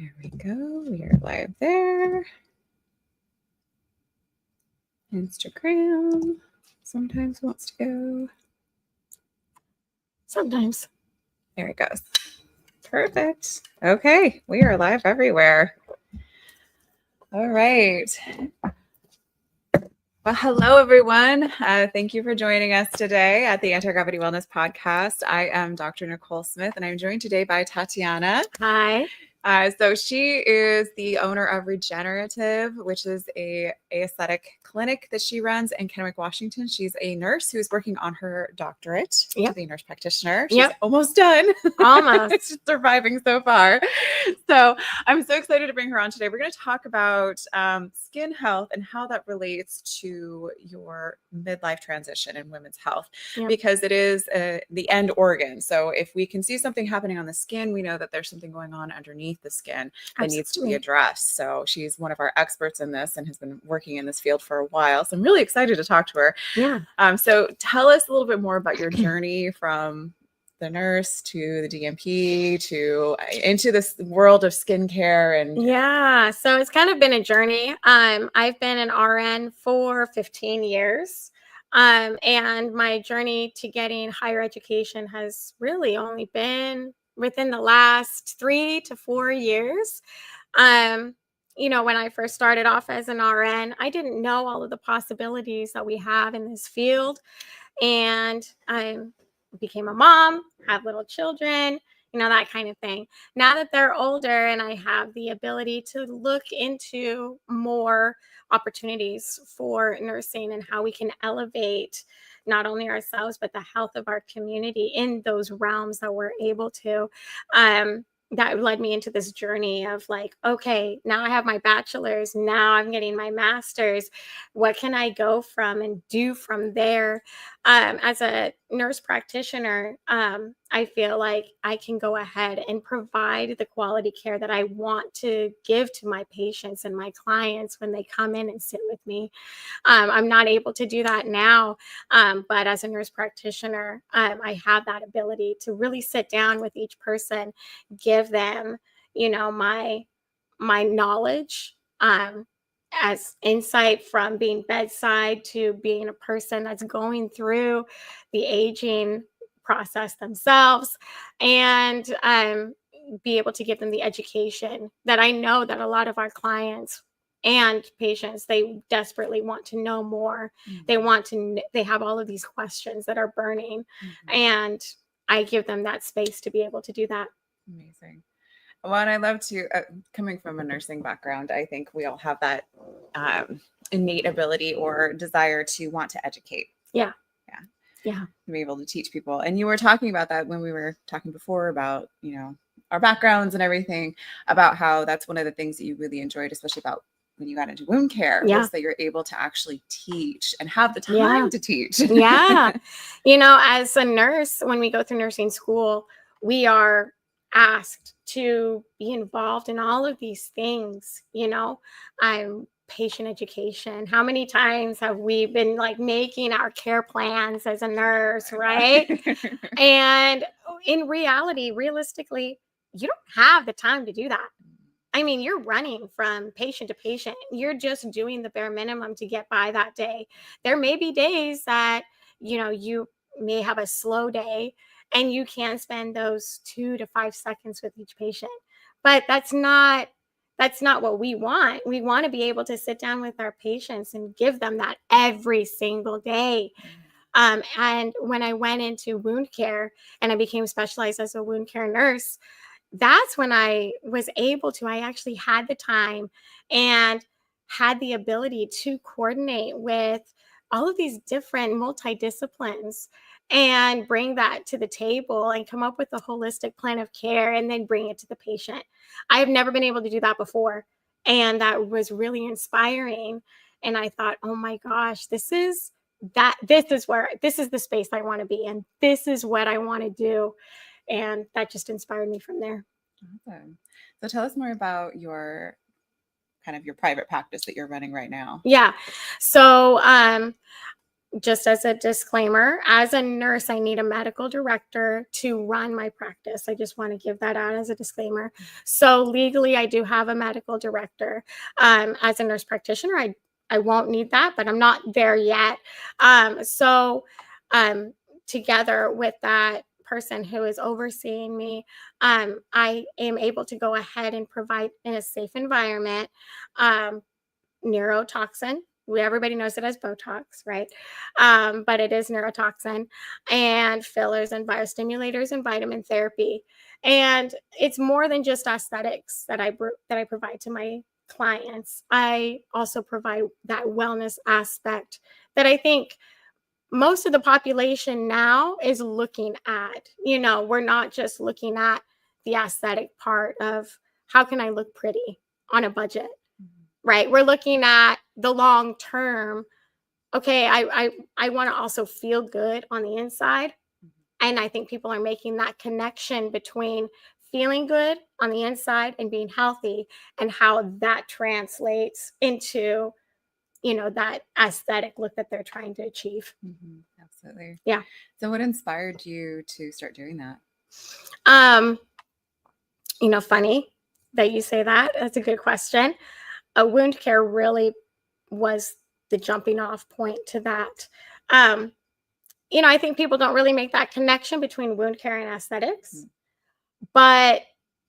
There we go. We are live there. Instagram sometimes wants to go. Sometimes. There it goes. Perfect. Okay. We are live everywhere. All right. Well, hello, everyone. Thank you for joining us today at the Antigravity Wellness podcast. I am Dr. Nicole Smith, and I'm joined today by Tatiana. Hi. So she is the owner of Regenerative, which is a aesthetic clinic that she runs in Kennewick, Washington. She's a nurse who's working on her doctorate to be a nurse practitioner. She's almost done. Almost. She's surviving so far. So I'm so excited to bring her on today. We're going to talk about skin health and how that relates to your midlife transition in women's health, because it is the end organ. So if we can see something happening on the skin, we know that there's something going on underneath the skin that needs to be addressed. So she's one of our experts in this and has been working in this field for a while. So I'm really excited to talk to her. Yeah. So tell us a little bit more about your journey from the nurse to the DMP to into this world of skincare. And so it's kind of been a journey. I've been an RN for 15 years. And my journey to getting higher education has really only been within the last 3 to 4 years. When I first started off as an RN, I didn't know all of the possibilities that we have in this field. And I became a mom, have little children, that kind of thing. Now that they're older and I have the ability to look into more opportunities for nursing and how we can elevate not only ourselves, but the health of our community in those realms that we're able to, that led me into this journey of like, okay, now I have my bachelor's, now I'm getting my master's. What can I go from and do from there? As a nurse practitioner, I feel like I can go ahead and provide the quality care that I want to give to my patients and my clients when they come in and sit with me. I'm not able to do that now, but as a nurse practitioner, I have that ability to really sit down with each person, give them, my knowledge, as insight from being bedside to being a person that's going through the aging process themselves, and be able to give them the education that I know that a lot of our clients and patients, they desperately want to know more. They have all of these questions that are burning, and I give them that space to be able to do that. Amazing. Well, and I love to, coming from a nursing background, I think we all have that innate ability or desire to want to educate. Yeah. To be able to teach people. And you were talking about that when we were talking before about, our backgrounds and everything, about how that's one of the things that you really enjoyed, especially about when you got into wound care, was that you're able to actually teach and have the time to teach. As a nurse, when we go through nursing school, we are asked to be involved in all of these things. Patient education. How many times have we been like making our care plans as a nurse, right? And in reality, realistically, you don't have the time to do that. I mean, you're running from patient to patient. You're just doing the bare minimum to get by that day. There may be days that, you may have a slow day and you can spend those 2 to 5 seconds with each patient. But that's not what we want. We want to be able to sit down with our patients and give them that every single day. And when I went into wound care and I became specialized as a wound care nurse, that's when I was able to, I actually had the time and had the ability to coordinate with all of these different multidisciplines and bring that to the table and come up with a holistic plan of care and then bring it to the patient. I've never been able to do that before. And that was really inspiring. And I thought, oh my gosh, this is the space I want to be in. This is what I want to do. And that just inspired me from there. Awesome. So tell us more about your private practice that you're running right now. Yeah. So just as a disclaimer, as a nurse, I need a medical director to run my practice. I just want to give that out as a disclaimer. So legally, I do have a medical director. As a nurse practitioner, I won't need that, but I'm not there yet. So together with that person who is overseeing me, I am able to go ahead and provide in a safe environment neurotoxin. Everybody knows it as Botox, right? But it is neurotoxin, and fillers and biostimulators and vitamin therapy. And it's more than just aesthetics that I provide to my clients. I also provide that wellness aspect that I think most of the population now is looking at. We're not just looking at the aesthetic part of how can I look pretty on a budget. Right. We're looking at the long term. Okay, I want to also feel good on the inside. And I think people are making that connection between feeling good on the inside and being healthy, and how that translates into, that aesthetic look that they're trying to achieve. Absolutely. Yeah. So what inspired you to start doing that? Funny that you say that. That's a good question. Wound care really was the jumping off point to that. I think people don't really make that connection between wound care and aesthetics. But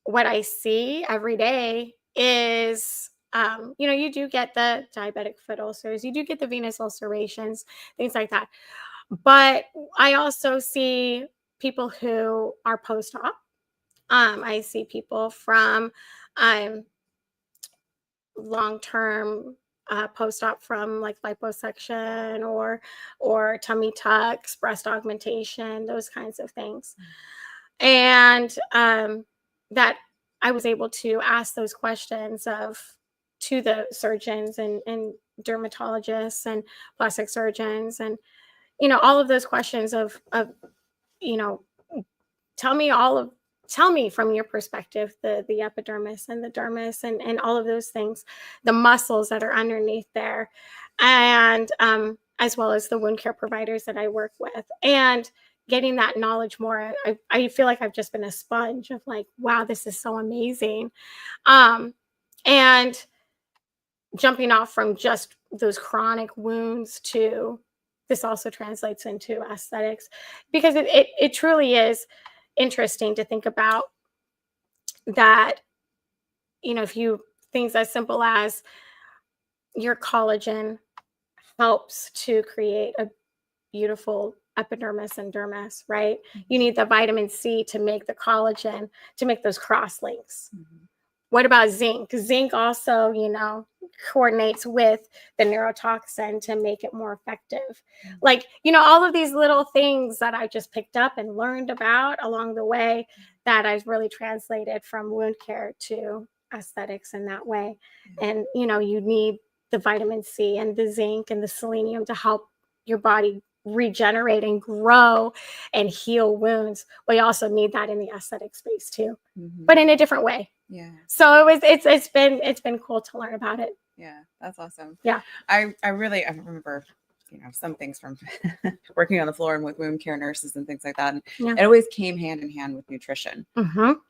what I see every day is, you do get the diabetic foot ulcers, you do get the venous ulcerations, things like that. But I also see people who are post-op. I see people from long-term post-op from like liposuction or tummy tucks, breast augmentation, those kinds of things. And that I was able to ask those questions to the surgeons and dermatologists and plastic surgeons, and all of those questions of tell me from your perspective the epidermis and the dermis and all of those things, the muscles that are underneath there, and as well as the wound care providers that I work with, and getting that knowledge more. I feel like I've just been a sponge of like, wow, this is so amazing. And jumping off from just those chronic wounds to this also translates into aesthetics, because it truly is interesting to think about that. If you things as simple as your collagen helps to create a beautiful epidermis and dermis, right? You need the vitamin C to make the collagen, to make those cross links. What about zinc? Zinc also, coordinates with the neurotoxin to make it more effective. Like, all of these little things that I just picked up and learned about along the way that I've really translated from wound care to aesthetics in that way. And, you need the vitamin C and the zinc and the selenium to help your body regenerate and grow and heal wounds. We also need that in the aesthetic space too, but in a different way. Yeah. So it's been cool to learn about it. Yeah, that's awesome. Yeah. I remember, some things from working on the floor and with wound care nurses and things like that. And it always came hand in hand with nutrition.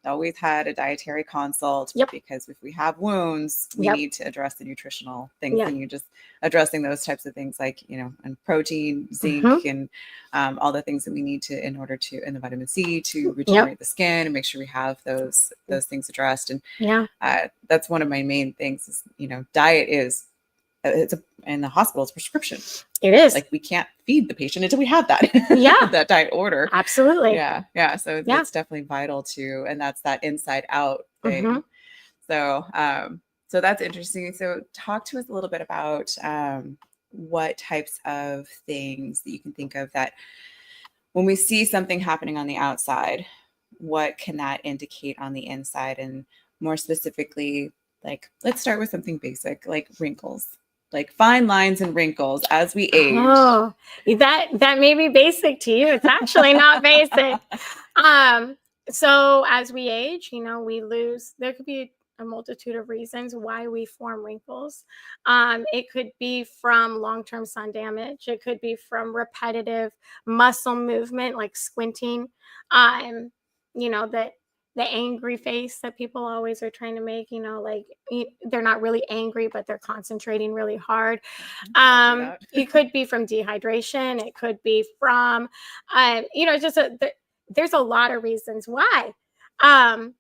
Always had a dietary consult, because if we have wounds, we need to address the nutritional things. And you just addressing those types of things like, and protein, zinc, and all the things that we need to, in order to, and the vitamin C to regenerate the skin and make sure we have those things addressed. And that's one of my main things is, diet is, in the hospital, it's prescription. It is. Like, we can't feed the patient until we have that. That diet order. Absolutely. Yeah. So it's definitely vital too. And that's that inside out thing. So, so that's interesting. So talk to us a little bit about what types of things that you can think of that when we see something happening on the outside, what can that indicate on the inside? And more specifically, like, let's start with something basic, like wrinkles. Like fine lines and wrinkles as we age. Oh, that may be basic to you. It's actually not basic. So as we age, we lose. There could be a multitude of reasons why we form wrinkles. It could be from long-term sun damage. It could be from repetitive muscle movement, like squinting. You know, the angry face that people always are trying to make, you know, like they're not really angry, but they're concentrating really hard. It could be from dehydration. It could be from, you know, just there's a lot of reasons why. And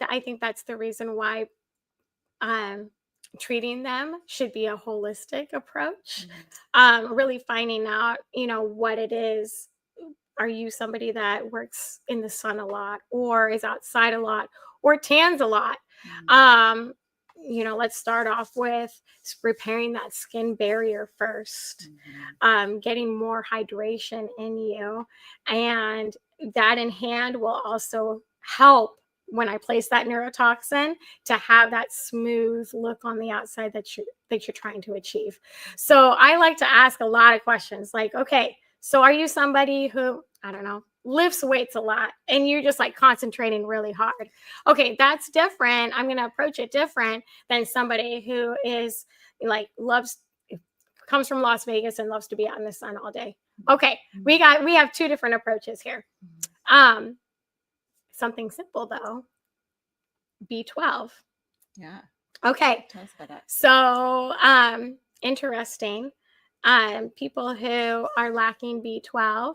I think that's the reason why treating them should be a holistic approach. Really finding out, you know, what it is. Are you somebody that works in the sun a lot, or is outside a lot, or tans a lot? You know, let's start off with repairing that skin barrier first, getting more hydration in you. And that in hand will also help when I place that neurotoxin to have that smooth look on the outside that you're trying to achieve. So I like to ask a lot of questions like, okay, so are you somebody who, I don't know, lifts weights a lot and you're just like concentrating really hard? Okay, that's different. I'm going to approach it different than somebody who is like comes from Las Vegas and loves to be out in the sun all day. Okay, we have two different approaches here. Something simple though, B12. Yeah. Okay. Tell us about that. So, interesting. People who are lacking B12,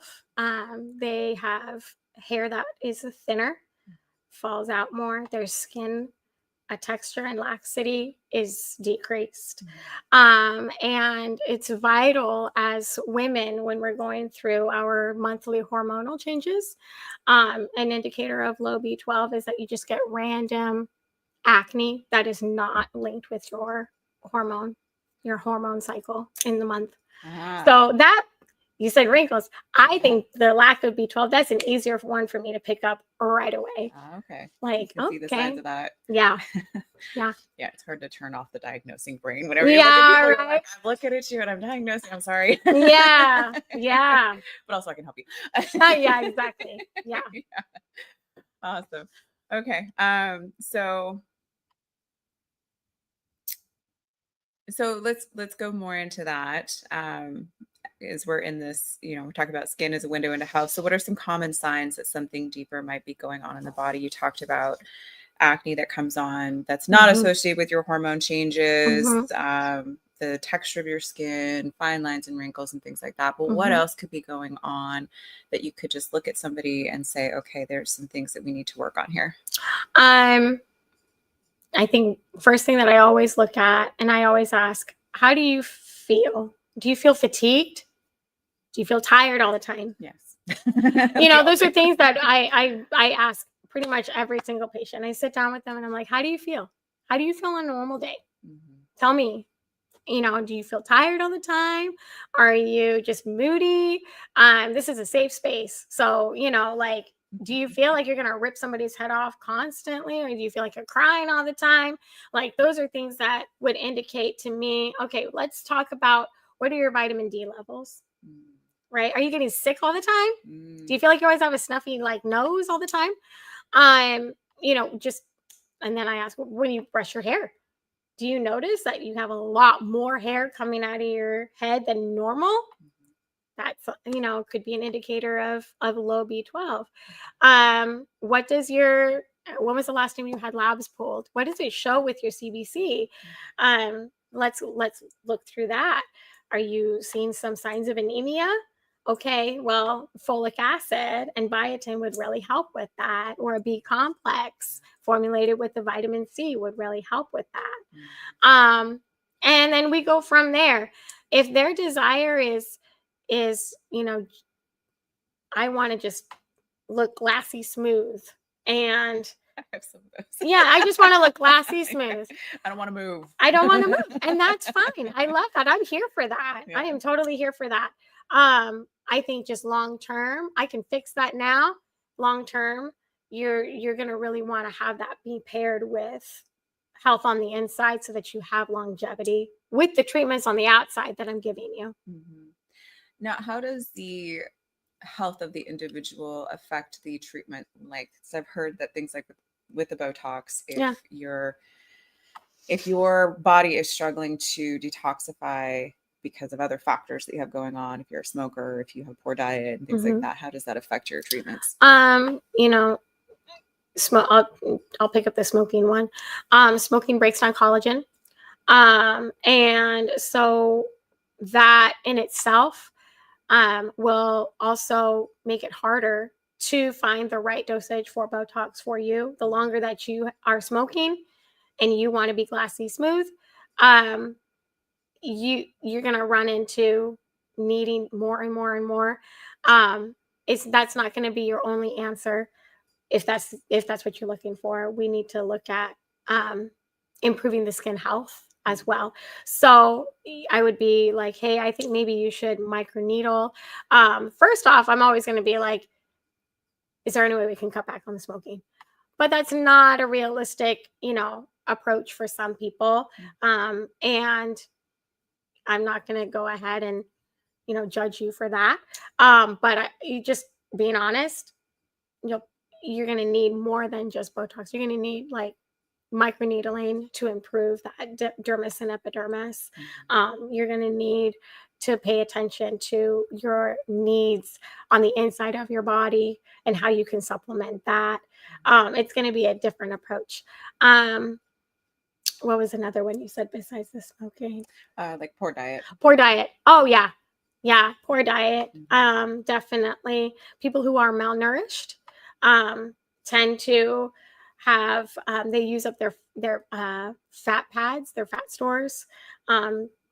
they have hair that is thinner, falls out more. Their skin texture and laxity is decreased. And it's vital as women when we're going through our monthly hormonal changes. An indicator of low B12 is that you just get random acne that is not linked with your hormone cycle in the month. So that, you said wrinkles. I think the lack of B12, that's an easier one for me to pick up right away. Okay. Like, you can see the signs of that. Yeah. Yeah. Yeah, it's hard to turn off the diagnosing brain whenever you look at people. You're like, I'm looking at you and I'm diagnosing. I'm sorry. Yeah. Yeah. But also I can help you. Yeah, exactly. Yeah. Awesome. Okay. So let's go more into that. As we're in this, you know, we're talking about skin as a window into health. So what are some common signs that something deeper might be going on in the body? You talked about acne that comes on that's not associated with your hormone changes, the texture of your skin, fine lines and wrinkles and things like that. But what else could be going on that you could just look at somebody and say, okay, there's some things that we need to work on here? I think first thing that I always look at and I always ask, how do you feel? Do you feel fatigued? Do you feel tired all the time? Yes. You know, those are things that I ask pretty much every single patient. I sit down with them and I'm like, how do you feel? How do you feel on a normal day? Tell me. You know, do you feel tired all the time? Are you just moody? This is a safe space. So, you know, like, do you feel like you're going to rip somebody's head off constantly? Or do you feel like you're crying all the time? Like, those are things that would indicate to me, okay, let's talk about what are your vitamin D levels? Right? Are you getting sick all the time? Do you feel like you always have a snuffy like nose all the time? You know, just, and then I ask, when you brush your hair, do you notice that you have a lot more hair coming out of your head than normal? That's, you know, could be an indicator of low B12. When was the last time you had labs pulled? What does it show with your CBC? Let's look through that. Are you seeing some signs of anemia? Okay, well, folic acid and biotin would really help with that, or a B complex formulated with the vitamin C would really help with that. And then we go from there. If their desire is, you know, I want to just look glassy smooth, and I have some of those. Yeah, I just want to look glassy smooth. I don't want to move. I don't want to move, and that's fine. I love that. I'm here for that. I am totally here for that. I think just long term, I can fix that now. Long term, you're going to really want to have that be paired with health on the inside so that you have longevity with the treatments on the outside that I'm giving you. Now, how does the health of the individual affect the treatment? Like, so I've heard that things like with the Botox, if your body is struggling to detoxify because of other factors that you have going on, if you're a smoker, if you have poor diet and things like that, how does that affect your treatments? You know, I'll pick up the smoking one. Smoking breaks down collagen. And so that in itself will also make it harder to find the right dosage for Botox for you. The longer that you are smoking and you want to be glassy smooth, you're going to run into needing more and more and more. That's not going to be your only answer. If that's what you're looking for, we need to look at improving the skin health as well. So I would be like, hey, I think maybe you should microneedle. First off, I'm always going to be like, is there any way we can cut back on the smoking? But that's not a realistic, approach for some people. And I'm not going to go ahead and, judge you for that. But you just being honest, you're going to need more than just Botox. You're going to need like microneedling to improve that dermis and epidermis. You're going to need to pay attention to your needs on the inside of your body and how you can supplement that. It's going to be a different approach. What was another one you said besides the smoking? Like poor diet. Poor diet. Oh, yeah. Yeah, poor diet. Definitely. People who are malnourished tend to have, they use up their fat pads, their fat stores,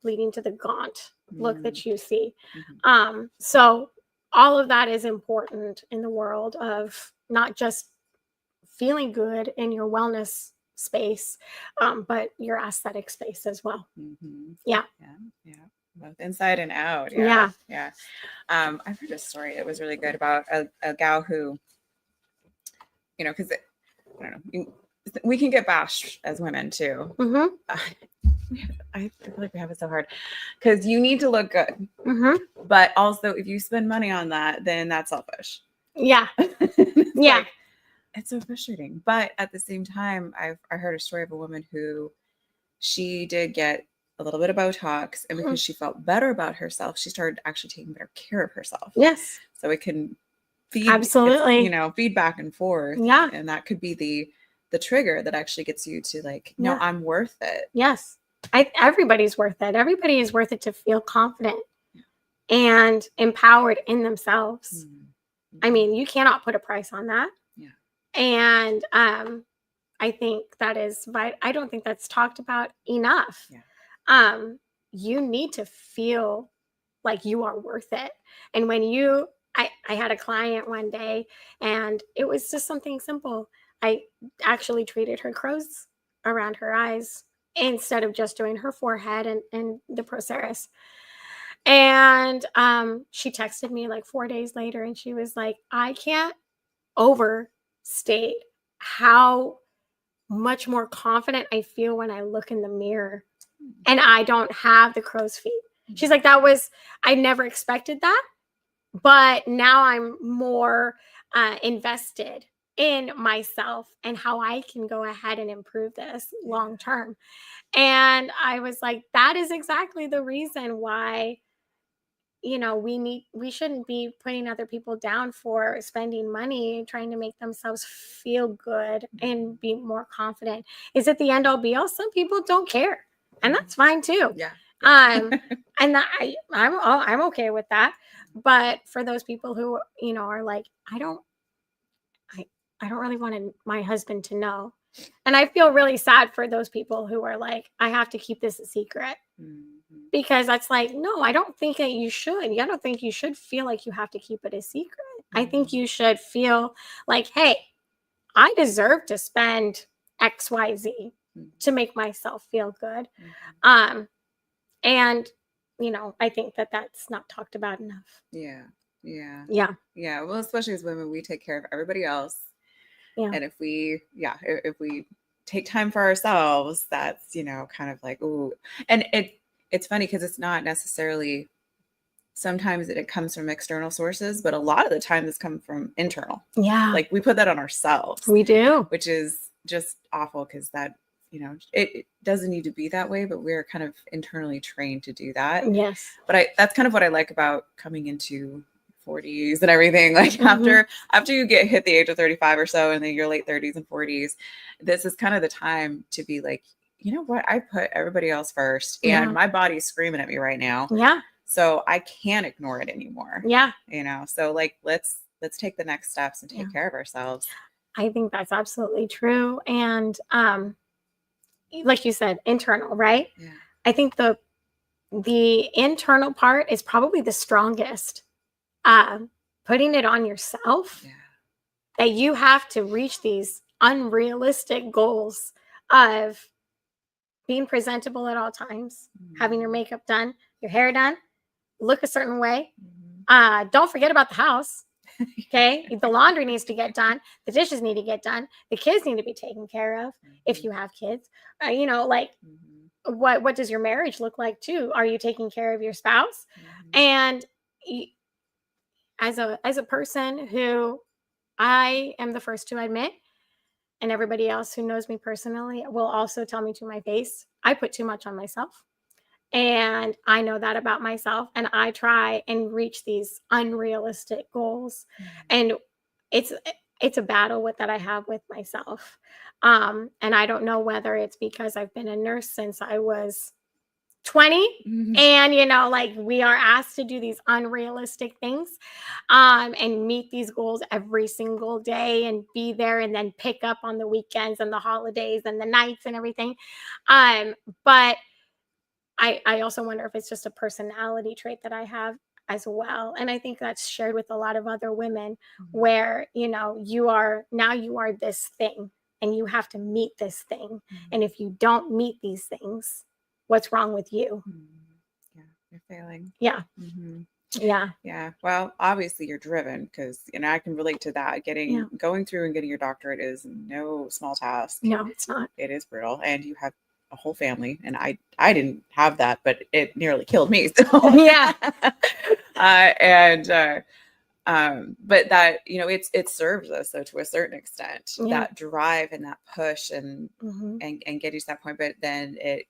leading to the gaunt look that you see. So all of that is important in the world of not just feeling good in your wellness space, but your aesthetic space as well. Yeah. Both inside and out. Yeah. I've heard a story. It was really good about a gal who, because I don't know, we can get bashed as women too. I feel like we have it so hard because you need to look good. But also, if you spend money on that, then that's selfish. Yeah. Like, it's so frustrating. But at the same time, I heard a story of a woman who she did get a little bit of Botox, and because she felt better about herself, she started actually taking better care of herself. Yes. So it can feed, absolutely, feed back and forth. Yeah. And that could be the trigger that actually gets you to like, no, I'm worth it. Yes. Everybody's worth it. Everybody is worth it to feel confident and empowered in themselves. I mean, you cannot put a price on that. And I think that is, I don't think that's talked about enough. You need to feel like you are worth it. And when I had a client one day, and it was just something simple. I actually treated her crow's around her eyes instead of just doing her forehead and the Proceris. And she texted me like 4 days later, and she was like, I can't overstate how much more confident I feel when I look in the mirror and I don't have the crow's feet. She's like, I never expected that, but now I'm more invested in myself and how I can go ahead and improve this long term. And I was like, that is exactly the reason why, we shouldn't be putting other people down for spending money, trying to make themselves feel good and be more confident. Is it the end all be all? Some people don't care, and that's fine too. And I'm okay with that. But for those people who, are like, I don't really want my husband to know. And I feel really sad for those people who are like, I have to keep this a secret. Because that's like, no, I don't think that you should. I don't think you should feel like you have to keep it a secret. I think you should feel like, hey, I deserve to spend XYZ to make myself feel good. And, I think that that's not talked about enough. Yeah. Well, especially as women, we take care of everybody else. And if we take time for ourselves, that's, kind of like, ooh. And it's funny because it's not necessarily sometimes it comes from external sources, but a lot of the time this comes from internal. Yeah. Like we put that on ourselves. We do. Which is just awful because that, it doesn't need to be that way, but we're kind of internally trained to do that. Yes. But that's kind of what I like about coming into 40s and everything. Like after you get hit the age of 35 or so, and then your late 30s and 40s, this is kind of the time to be like, you know what? I put everybody else first, and my body's screaming at me right now. Yeah. So I can't ignore it anymore. Yeah. So like, let's take the next steps and take care of ourselves. I think that's absolutely true. And like you said, internal, right? Yeah. I think the internal part is probably the strongest. Putting it on yourself that you have to reach these unrealistic goals of being presentable at all times, having your makeup done, your hair done, look a certain way. Don't forget about the house. Okay. The laundry needs to get done. The dishes need to get done. The kids need to be taken care of. If you have kids, what does your marriage look like too? Are you taking care of your spouse? And as a person who I am the first to admit, and everybody else who knows me personally will also tell me to my face, I put too much on myself. And I know that about myself, and I try and reach these unrealistic goals. And it's a battle that I have with myself. And I don't know whether it's because I've been a nurse since I was 20 and we are asked to do these unrealistic things and meet these goals every single day and be there and then pick up on the weekends and the holidays and the nights and everything. But I also wonder if it's just a personality trait that I have as well. And I think that's shared with a lot of other women where, you are this thing and you have to meet this thing. And if you don't meet these things, what's wrong with you? Yeah, you're failing. Yeah. Yeah. Yeah. Well, obviously you're driven because, I can relate to that. Going through and getting your doctorate is no small task. No, it's not. It is brutal. And you have a whole family. And I didn't have that, but it nearly killed me. So yeah. But that, it serves us though to a certain extent, that drive and that push and get you to that point, but then it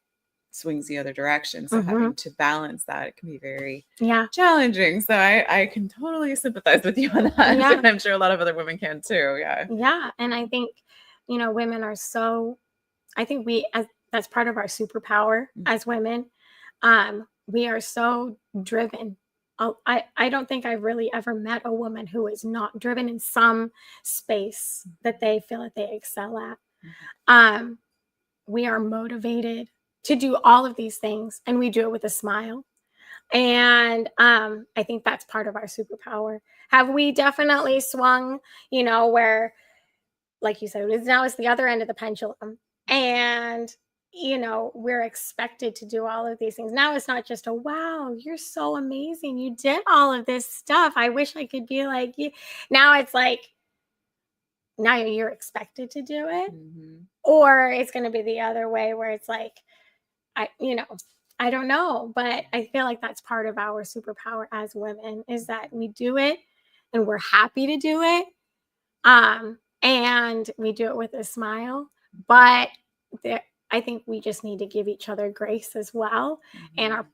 swings the other direction. So having to balance that, it can be very challenging. So I can totally sympathize with you on that. Yeah. And I'm sure a lot of other women can too. Yeah. Yeah. And I think, women are that's part of our superpower as women. We are so driven. I don't think I've really ever met a woman who is not driven in some space that they feel that they excel at. We are motivated to do all of these things, and we do it with a smile. And I think that's part of our superpower. Have we definitely swung, where, like you said, now it's the other end of the pendulum. And, we're expected to do all of these things. Now it's not just wow, you're so amazing. You did all of this stuff. I wish I could be like you. Now it's like, now you're expected to do it. Or it's going to be the other way where it's like, I don't know, but I feel like that's part of our superpower as women is that we do it and we're happy to do it. And we do it with a smile, but I think we just need to give each other grace as well. And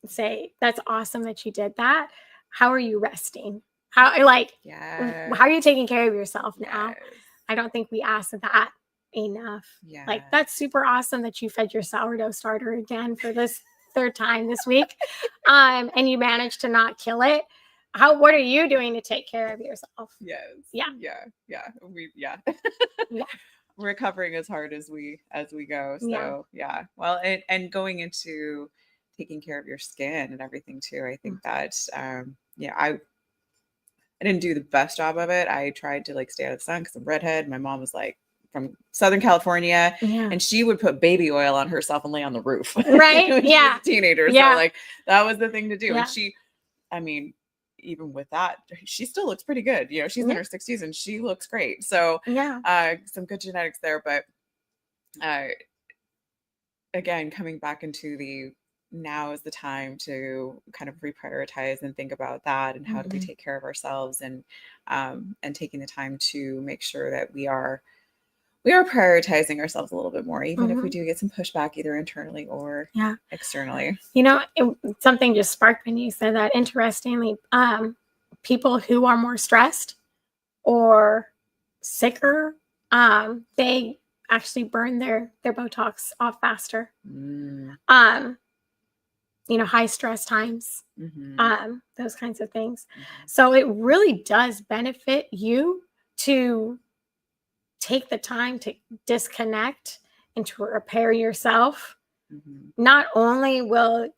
say, that's awesome that you did that. How are you resting? How are you taking care of yourself now? Yes. I don't think we ask that enough. Yeah. Like, that's super awesome that you fed your sourdough starter again for this third time this week. And you managed to not kill it. What are you doing to take care of yourself? Yes. Yeah. Yeah. Yeah. Recovering as hard as we go. So yeah. Well, and going into taking care of your skin and everything too. I think that I didn't do the best job of it. I tried to stay out of the sun because I'm redhead. My mom was from Southern California, and she would put baby oil on herself and lay on the roof. Right. when yeah. She was a teenager. Yeah. So that was the thing to do. Yeah. And she, even with that, she still looks pretty good. She's in her 60s and she looks great. So some good genetics there. But again, coming back into the now is the time to kind of reprioritize and think about that, and how do we Mhm. take care of ourselves, and taking the time to make sure that we are prioritizing ourselves a little bit more, even if we Mhm. do get some pushback either internally or Yeah. externally. Something just sparked when you said that. Interestingly, people who are more stressed or sicker, they actually burn their Botox off faster. Mm, Um, high stress times, mhm, those kinds of things. mhm, So it really does benefit you to take the time to disconnect and to repair yourself. mhm. Not only will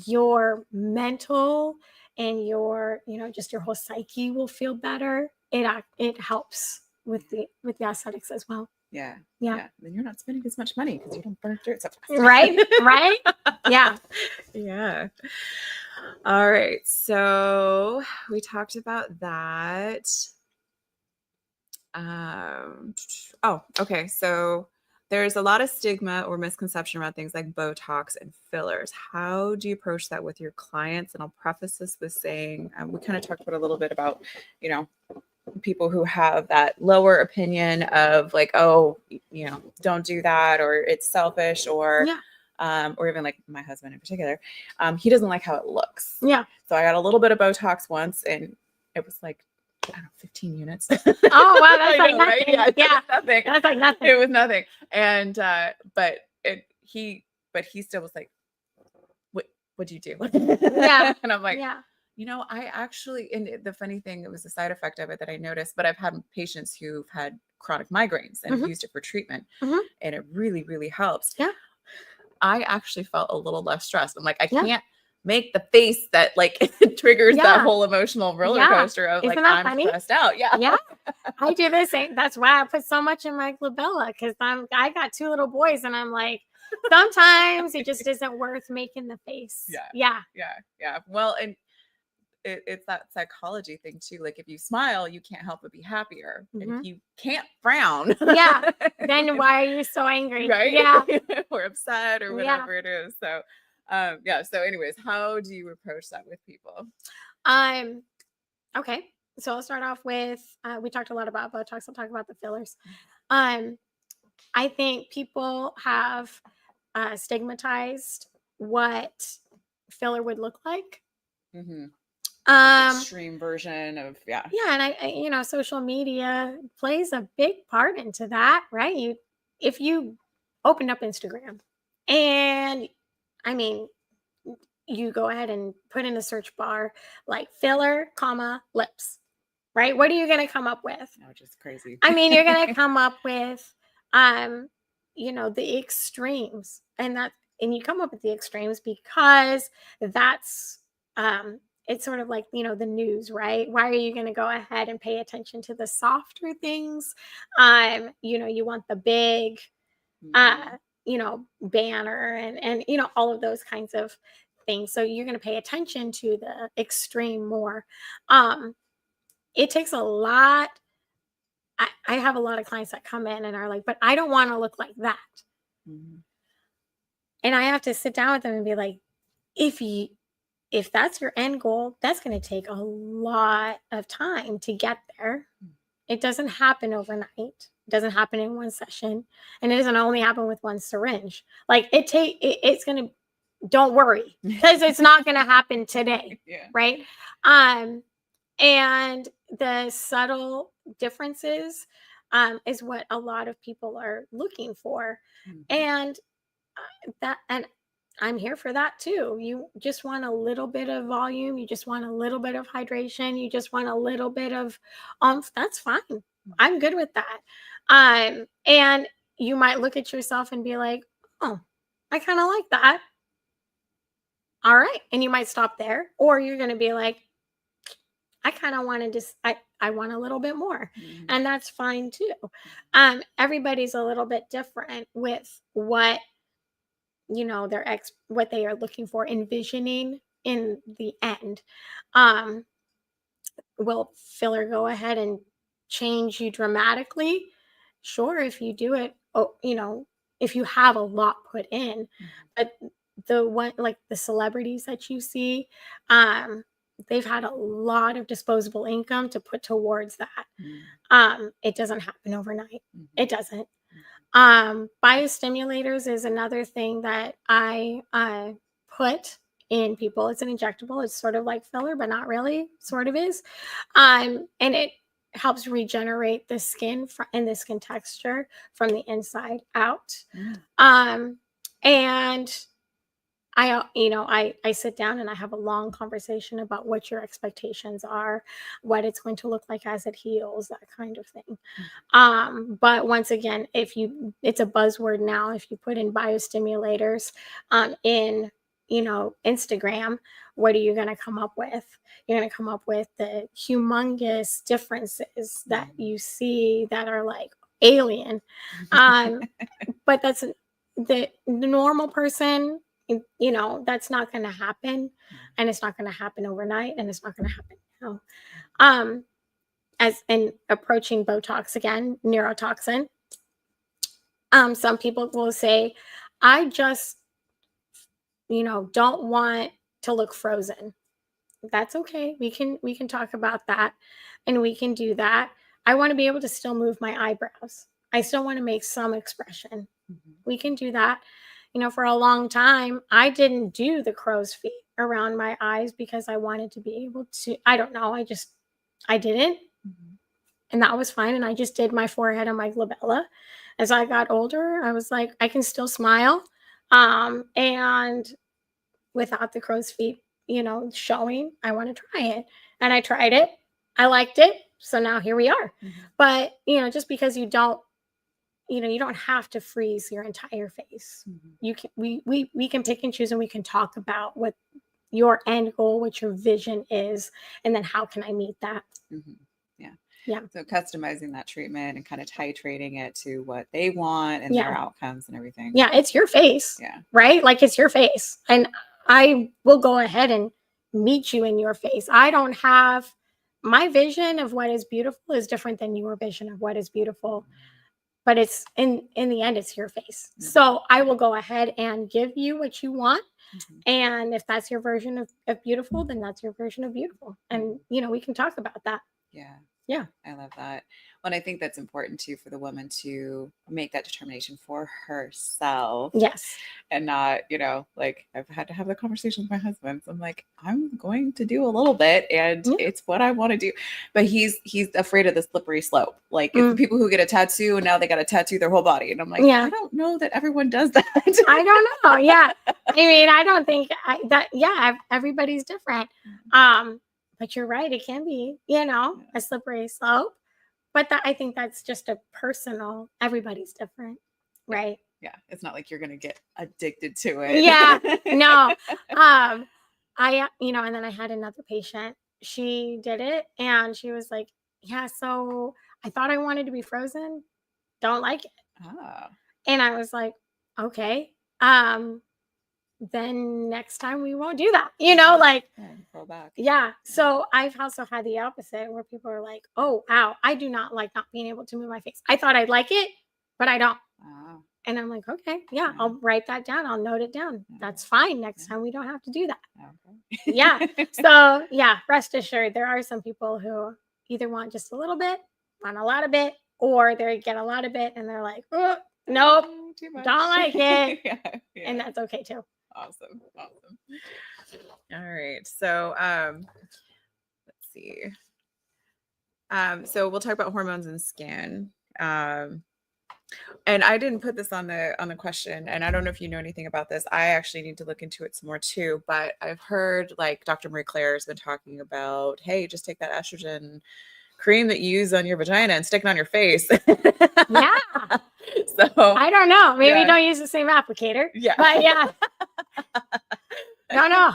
your mental and your, just your whole psyche will feel better, it helps with the aesthetics as well. Yeah, Yeah. yeah. Then you're not spending as much money because you don't burn through it so Right? Right? fast. Yeah. Yeah. All right. So we talked about that. Oh, okay. So there's a lot of stigma or misconception around things like Botox and fillers. How do you approach that with your clients? And I'll preface this with saying, we kind of talked about a little bit about, you know, people who have that lower opinion of like, oh, don't do that, or it's selfish, Yeah. or even like my husband in particular, he doesn't like how it looks. Yeah. So I got a little bit of Botox once, and it was like, I don't know, 15 units. Oh, wow, that's I like know, right? nothing. Yeah, it Yeah. was nothing. That's like nothing. It was nothing. And but he still was like, what'd you do? Yeah. And I'm like, Yeah. I actually, and the funny thing, it was a side effect of it that I noticed, but I've had patients who've had chronic migraines and have Mhm. used it for treatment, Mhm. and it really, really helps. Yeah. I actually felt a little less stressed. I'm like, I Yeah. can't make the face that like triggers that Yeah. whole emotional roller Yeah. coaster of like, Isn't that I'm funny? stressed out. Yeah. Yeah. I do the same. That's why I put so much in my glabella, because I got two little boys, and I'm like, sometimes it just isn't worth making the face. Yeah. Yeah. Yeah. Yeah. Well, and it's that psychology thing too. Like if you smile, you can't help but be happier. And if Mhm. you can't frown, Yeah. Then why are you so angry? right? Yeah. Or upset or Yeah. whatever it is. So, yeah. So, anyways, how do you approach that with people? Um. Okay. So I'll start off with, we talked a lot about Botox. I'll talk about the fillers. Um. I think people have stigmatized what filler would look like. Mm-hmm. The Um. extreme version of yeah. Yeah, and social media plays a big part into that, right? If you opened up Instagram, and I mean, you go ahead and put in a search bar like filler, comma, lips, right? What are you going to come up with? Which is crazy. I mean, you're going to come up with, um, the extremes, and you come up with the extremes because that's, it's sort of like, the news, right? Why are you going to go ahead and pay attention to the softer things? You want the big, uh, Mhm. banner, and all of those kinds of things. So you're going to pay attention to the extreme more. Um, it takes a lot. I have a lot of clients that come in and are like, but I don't want to look like that. Mhm. And I have to sit down with them and be like, if you if that's your end goal, that's going to take a lot of time to get there. It doesn't happen overnight. It doesn't happen in one session, and it doesn't only happen with one syringe. Like it's going to, don't worry, because it's not going to happen today, Yeah. right? And the subtle differences, is what a lot of people are looking for. Mhm. And and I'm here for that too. You just want a little bit of volume, you just want a little bit of hydration, you just want a little bit of that's fine. I'm good with that. And you might look at yourself and be like, oh, I kind of like that. All right. And you might stop there, or you're going to be like, I kind of want to just, I want a little bit more. Mhm. And that's fine too. Everybody's a little bit different with what, what they are looking for, envisioning in the end. Um, will filler go ahead and change you dramatically? Sure, if you do it, if you have a lot put in. Mhm. But like the celebrities that you see, they've had a lot of disposable income to put towards that. It doesn't happen overnight. It doesn't. Biostimulators is another thing that I put in people. It's an injectable. It's sort of like filler, but not really. Sort of is. And it helps regenerate the skin and the skin texture from the inside out. And I sit down and I have a long conversation about what your expectations are, what it's going to look like as it heals, that kind of thing. But once again, it's a buzzword now. If you put in biostimulators in Instagram, what are you going to come up with? You're going to come up with the humongous differences that you see that are like alien. But that's the normal person. That's not going to happen, and it's not going to happen overnight, and it's not going to happen now. As in approaching Botox again, neurotoxin. Some people will say, I just, don't want to look frozen. That's okay. We can talk about that, and we can do that. I want to be able to still move my eyebrows. I still want to make some expression. We can do that. For a long time, I didn't do the crow's feet around my eyes because I wanted to be able to, I don't know. I didn't. And that was fine. And I just did my forehead and my glabella. As I got older, I was like, I can still smile. And without the crow's feet, showing, I want to try it. And I tried it. I liked it. So now here we are. But, just because you don't have to freeze your entire face. You can, we can pick and choose, and we can talk about what your end goal, what your vision is, and then how can I meet that? Yeah. So customizing that treatment and kind of titrating it to what they want and their outcomes and everything. Yeah. It's your face. Yeah. Right? Like it's your face. And I will go ahead and meet you in your face. I don't have, my vision of what is beautiful is different than your vision of what is beautiful. But it's in the end, it's your face. So I will go ahead and give you what you want. And if that's your version of beautiful, then that's your version of beautiful. And, we can talk about that. Yeah. I love that. Well, I think that's important too for the woman to make that determination for herself. Yes. And not, like I've had to have the conversation with my husband. So I'm like, I'm going to do a little bit and it's what I want to do. But he's afraid of the slippery slope. Like it's the people who get a tattoo and now they got to tattoo their whole body. And I'm like, I don't know that everyone does that. I don't know. Yeah. I mean, I don't think everybody's different. But you're right. It can be, a slippery slope. But I think that's just a personal, everybody's different. Right. Yeah. It's not like you're going to get addicted to it. Yeah. No. And then I had another patient. She did it and she was like, yeah, so I thought I wanted to be frozen. Don't like it. Oh. And I was like, okay. Then next time we won't do that, pull back. Yeah. So I've also had the opposite where people are like, oh, wow, I do not like not being able to move my face. I thought I'd like it, but I don't. Oh. And I'm like, okay, yeah, I'll write that down. I'll note it down. That's fine. Next time we don't have to do that. Okay. Yeah. So yeah, rest assured, there are some people who either want just a little bit, want a lot of it, or they get a lot of it and they're like, oh, nope, don't like it. Yeah. And that's okay too. Awesome. All right. So, let's see. So we'll talk about hormones and skin. And I didn't put this on the question, and I don't know if you know anything about this. I actually need to look into it some more too, but I've heard like Dr. Marie Claire has been talking about, hey, just take that estrogen cream that you use on your vagina and stick it on your face. Yeah. So I don't know. Maybe don't use the same applicator. Yeah. But yeah. No.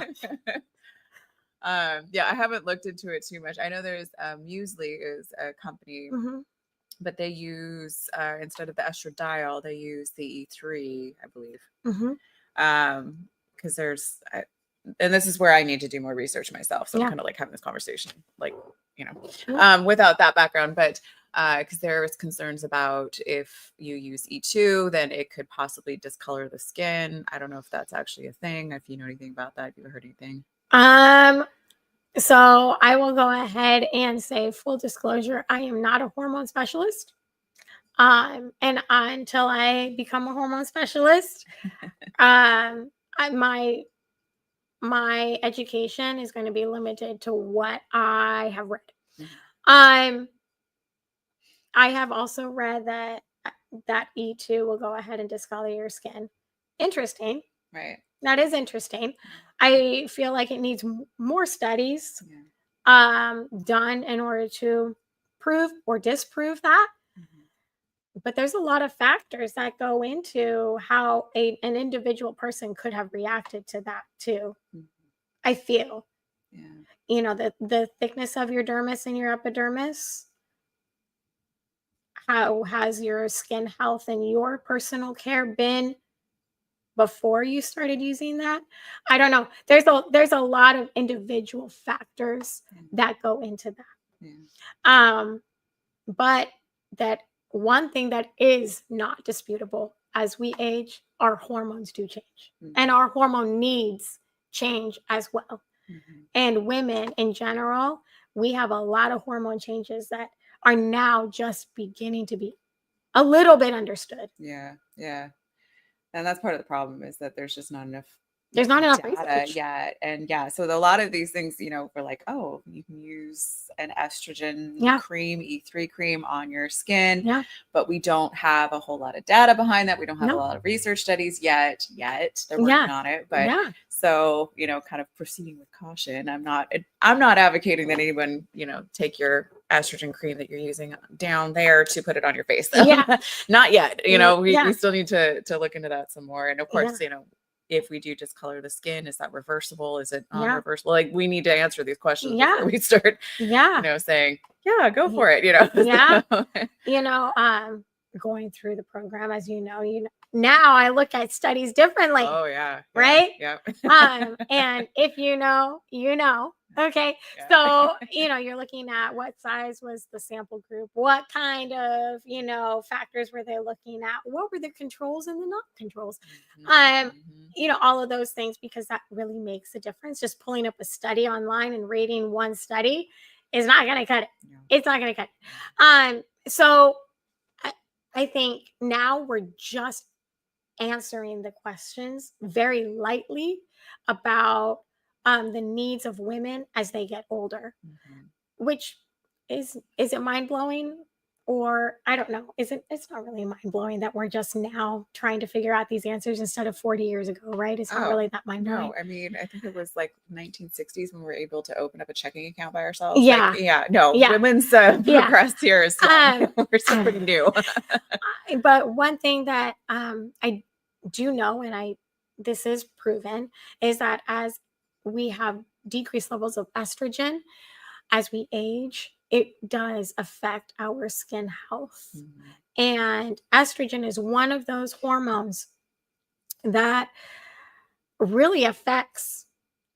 Yeah, I haven't looked into it too much. I know there's Muesli is a company, but they use instead of the estradiol, they use the E3, I believe. Because there's and this is where I need to do more research myself. So I'm kind of like having this conversation, like, without that background. But because there was concerns about if you use E2, then it could possibly discolor the skin. I don't know if that's actually a thing. If you know anything about that, if you've heard anything. So I will go ahead and say, full disclosure, I am not a hormone specialist. And until I become a hormone specialist, my education is going to be limited to what I have read. I have also read that E2 will go ahead and discolor your skin. Interesting. Right. That is interesting. I feel like it needs more studies done in order to prove or disprove that. But there's a lot of factors that go into how an individual person could have reacted to that too. I feel, the thickness of your dermis and your epidermis. How has your skin health and your personal care been before you started using that? I don't know. There's a lot of individual factors that go into that. But that one thing that is not disputable, as we age, our hormones do change, and our hormone needs change as well. And women in general, we have a lot of hormone changes that are now just beginning to be a little bit understood. Yeah. And that's part of the problem, is that there's just not enough data research yet. And so a lot of these things, we're like, oh, you can use an estrogen cream, E3 cream on your skin, but we don't have a whole lot of data behind that. We don't have a lot of research studies yet. They're working on it, but so, kind of proceeding with caution. I'm not advocating that anyone, take your estrogen cream that you're using down there to put it on your face. Not yet. We still need to look into that some more. And of course, if we do discolor the skin, is that reversible? Is it non-reversible? Like, we need to answer these questions before we start, saying, go for it, going through the program, as now I look at studies differently. Oh yeah. Right. Yeah. And if okay. So, you're looking at what size was the sample group, what kind of, factors were they looking at, what were the controls and the not controls, all of those things, because that really makes a difference. Just pulling up a study online and rating one study is not going to cut it. It's not going to cut it. So I think now we're just answering the questions very lightly about the needs of women as they get older, which is it mind-blowing? Or I don't know. It's not really mind-blowing that we're just now trying to figure out these answers instead of 40 years ago, right? It's not really that mind-blowing. No, I mean, I think it was like 1960s when we were able to open up a checking account by ourselves. Women's progress here is we're still pretty new. But one thing that I do know, and this is proven, is that as we have decreased levels of estrogen as we age, it does affect our skin health. And estrogen is one of those hormones that really affects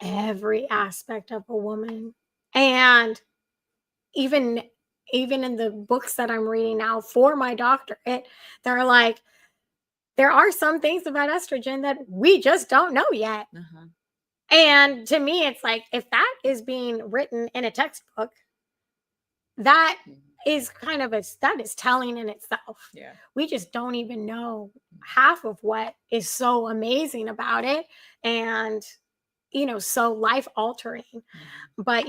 every aspect of a woman. And even in the books that I'm reading now for my doctorate, they're like, there are some things about estrogen that we just don't know yet. And to me, it's like, if that is being written in a textbook, that is that is telling in itself. We just don't even know half of what is so amazing about it, and so life altering. But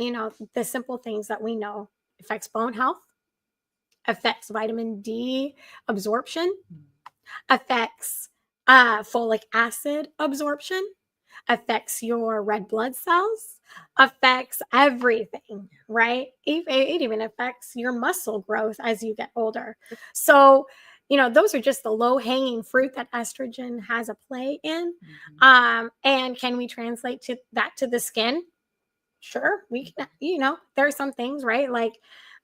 the simple things that we know: affects bone health, affects vitamin D absorption, affects folic acid absorption, affects your red blood cells, affects everything, right? It even affects your muscle growth as you get older. So, those are just the low-hanging fruit that estrogen has a play in. And can we translate that to the skin? Sure, we can. There are some things, right? Like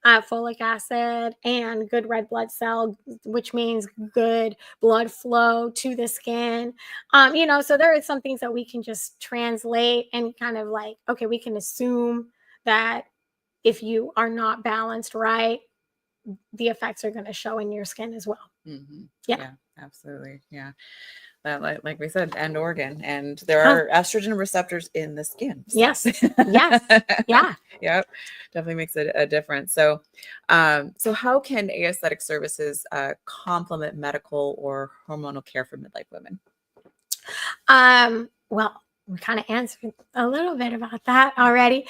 folic acid and good red blood cell, which means good blood flow to the skin. So there are some things that we can just translate and kind of like, okay, we can assume that if you are not balanced right, the effects are going to show in your skin as well. Mm-hmm. Yeah. Yeah, absolutely. Yeah. That, like we said, end organ, and there are estrogen receptors in the skin. So. Yes. Yes. Yeah. Yep. Definitely makes a difference. So, so how can aesthetic services complement medical or hormonal care for midlife women? Well, we kind of answered a little bit about that already.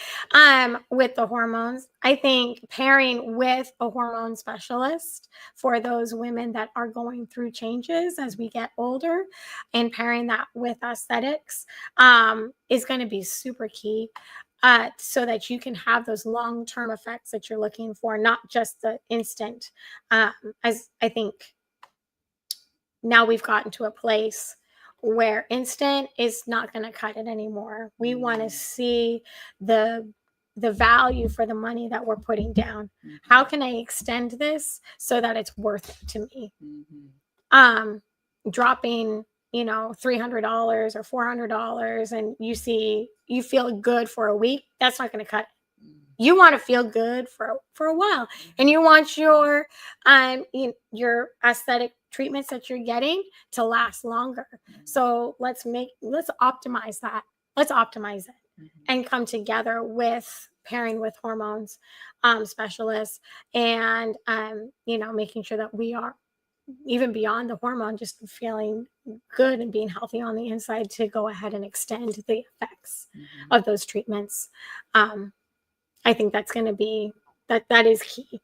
With the hormones, I think pairing with a hormone specialist for those women that are going through changes as we get older, and pairing that with aesthetics is going to be super key. So that you can have those long-term effects that you're looking for, not just the instant. As I think now we've gotten to a place where instant is not going to cut it anymore. We want to see the value for the money that we're putting down. How can I extend this so that it's worth it to me? Dropping, $300 or $400 and you feel good for a week, that's not going to cut it. You want to feel good for a while, and you want your aesthetic treatments that you're getting to last longer. So let's optimize that. Let's optimize it and come together with pairing with hormones specialists, and making sure that we are even beyond the hormone, just feeling good and being healthy on the inside to go ahead and extend the effects of those treatments. I think that's going to be that is key.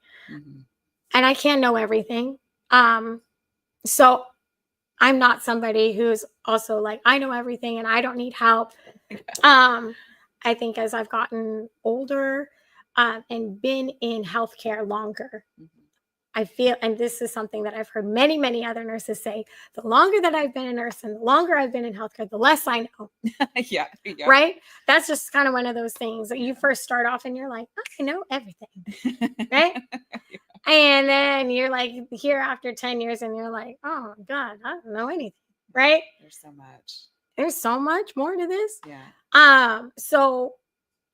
And I can't know everything. So I'm not somebody who's also like, I know everything and I don't need help. I think as I've gotten older and been in healthcare longer, I feel, and this is something that I've heard many, many other nurses say, the longer that I've been a nurse and the longer I've been in healthcare, the less I know. Yeah. Right? That's just kind of one of those things that you first start off and you're like, I know everything. Right? And then you're like here after 10 years and you're like, oh my God, I don't know anything. Right? There's so much. There's so much more to this. Yeah. So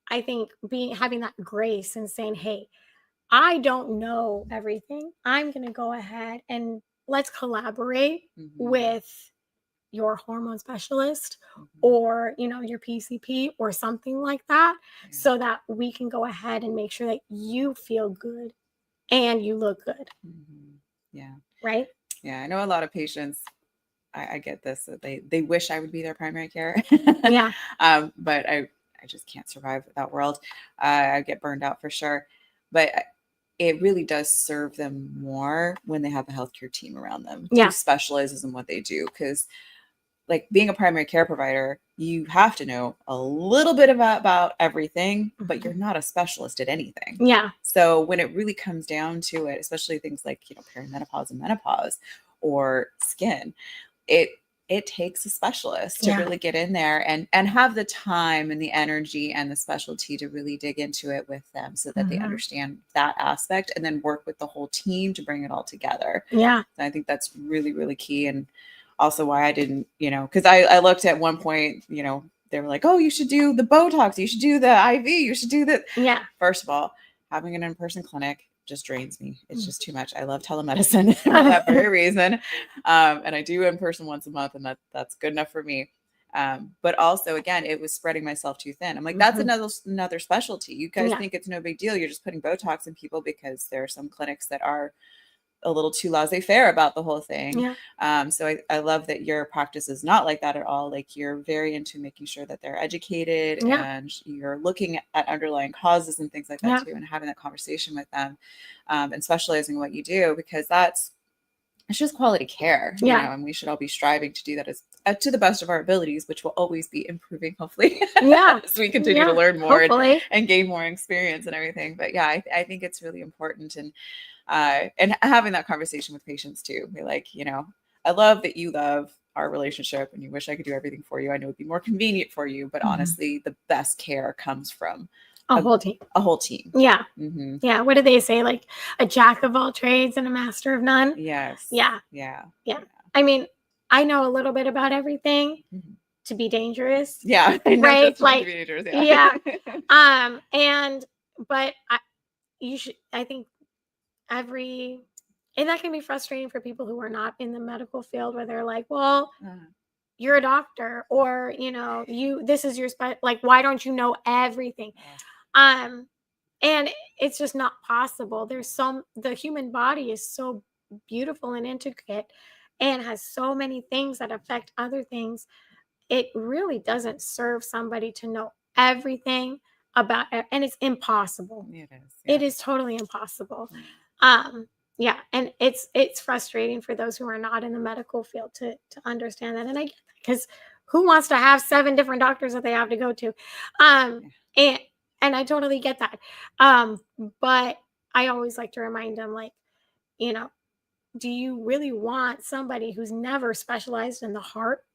I think having that grace and saying, hey, I don't know everything. I'm going to go ahead and let's collaborate with your hormone specialist or, your PCP or something like that, so that we can go ahead and make sure that you feel good and you look good. Yeah. Right? Yeah. I know a lot of patients, I get this, that they wish I would be their primary care. Yeah. But I just can't survive that world. I get burned out for sure. But it really does serve them more when they have a healthcare team around them who specializes in what they do. Because like being a primary care provider, you have to know a little bit about everything, but you're not a specialist at anything. Yeah. So when it really comes down to it, especially things like, perimenopause and menopause or skin, it takes a specialist to really get in there and have the time and the energy and the specialty to really dig into it with them so that they understand that aspect and then work with the whole team to bring it all together. Yeah. So I think that's really, really key. And also why I didn't, because I looked at one point, they were like, oh, you should do the Botox, you should do the IV, you should do that. Yeah. First of all, having an in-person clinic just drains me. It's just too much. I love telemedicine for that very reason. And I do in person once a month, and that's good enough for me. But also, again, it was spreading myself too thin. I'm like, that's another specialty. You guys think it's no big deal. You're just putting Botox in people because there are some clinics that are a little too laissez-faire about the whole thing. Yeah. So I love that your practice is not like that at all. Like you're very into making sure that they're educated and you're looking at underlying causes and things like that too, and having that conversation with them, and specializing in what you do, because it's just quality care, and we should all be striving to do that as to the best of our abilities, which will always be improving, hopefully, as we continue to learn more and gain more experience and everything. But I think it's really important, and having that conversation with patients too. Be like, I love that you love our relationship and you wish I could do everything for you. I know it'd be more convenient for you, but honestly, the best care comes from a whole team. A whole team. Yeah. Yeah. What do they say? Like a jack of all trades and a master of none. Yes. Yeah. Yeah. Yeah. I mean, I know a little bit about everything to be dangerous. Yeah. Right. Like, to be dangerous. Yeah. But I think and that can be frustrating for people who are not in the medical field, where they're like, well, Uh-huh. you're a doctor, or, this is your like, why don't you know everything? And it's just not possible. The human body is so beautiful and intricate and has so many things that affect other things. It really doesn't serve somebody to know everything about it, and it's impossible. It is. It Yeah. is totally impossible. Mm. Yeah, and it's frustrating for those who are not in the medical field to understand that. And I get that, because who wants to have 7 different doctors that they have to go to? And I totally get that. But I always like to remind them, like, do you really want somebody who's never specialized in the heart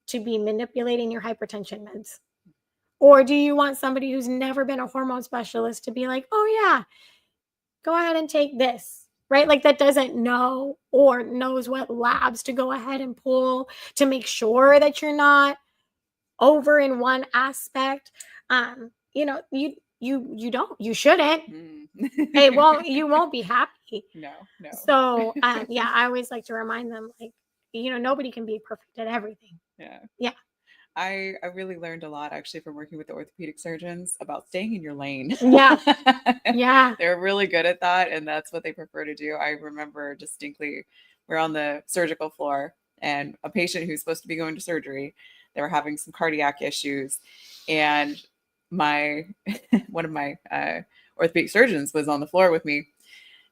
to be manipulating your hypertension meds? Or do you want somebody who's never been a hormone specialist to be like, oh yeah, go ahead and take this, right? Like, that doesn't know or knows what labs to go ahead and pull to make sure that you're not over in one aspect. You shouldn't. You won't be happy. No. So yeah, I always like to remind them, like, nobody can be perfect at everything. Yeah. I really learned a lot, actually, from working with the orthopedic surgeons about staying in your lane. Yeah. They're really good at that, and that's what they prefer to do. I remember distinctly, we're on the surgical floor, and a patient who's supposed to be going to surgery, they were having some cardiac issues, and one of my orthopedic surgeons was on the floor with me,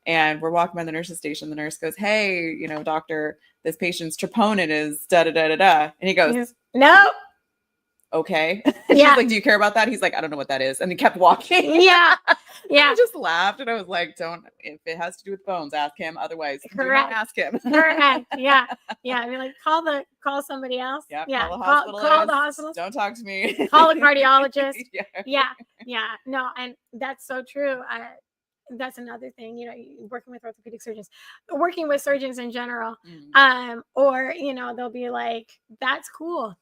and we're walking by the nurse's station. The nurse goes, "Hey, doctor, this patient's troponin is da da da da da," and he goes, "No." Okay. She's like, "Do you care about that?" He's like, "I don't know what that is," and he kept walking. Yeah. I just laughed, and I was like, "Don't. If it has to do with bones, ask him. Otherwise, do not ask him." Correct. Yeah. I mean, like, call somebody else. Yeah. Call the hospital. Don't talk to me. Call a cardiologist. Yeah. No, and that's so true. That's another thing, working with orthopedic surgeons, working with surgeons in general. Or, they'll be like, "That's cool."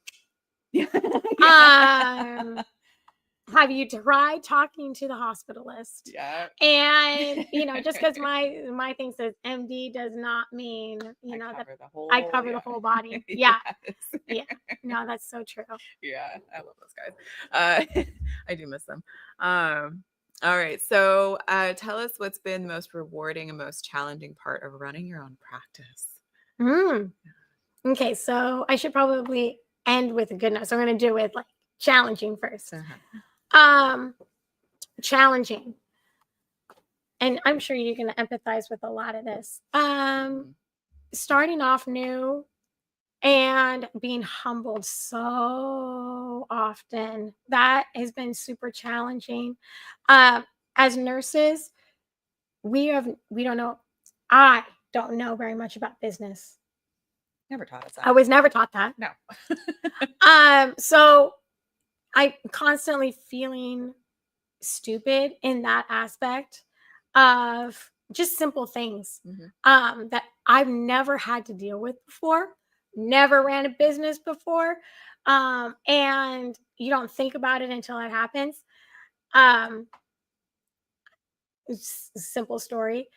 Have you tried talking to the hospitalist? Yeah. And just because my thing says MD does not mean I cover the whole body. Yeah. No, that's so true. Yeah, I love those guys. I do miss them. All right, so tell us what's been the most rewarding and most challenging part of running your own practice. Okay, so I should probably end with a good note. So I'm going to do with, like, challenging first. Challenging, and I'm sure you're going to empathize with a lot of this. Starting off new and being humbled so often, that has been super challenging. As nurses, I don't know very much about business. Never taught us that. I was never taught that. No. So I'm constantly feeling stupid in that aspect of just simple things that I've never had to deal with before, never ran a business before. And you don't think about it until it happens. Simple story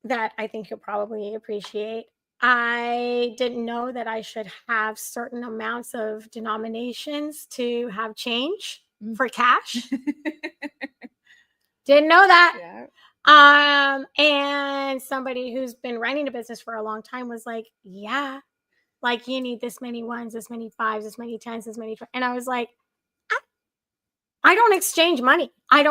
that I think you'll probably appreciate. I didn't know that I should have certain amounts of denominations to have change for cash. Didn't know that. Yeah. And somebody who's been running a business for a long time was like, "Yeah, like, you need this many ones, this many fives, this many tens, this many." And I was like, I don't exchange money. I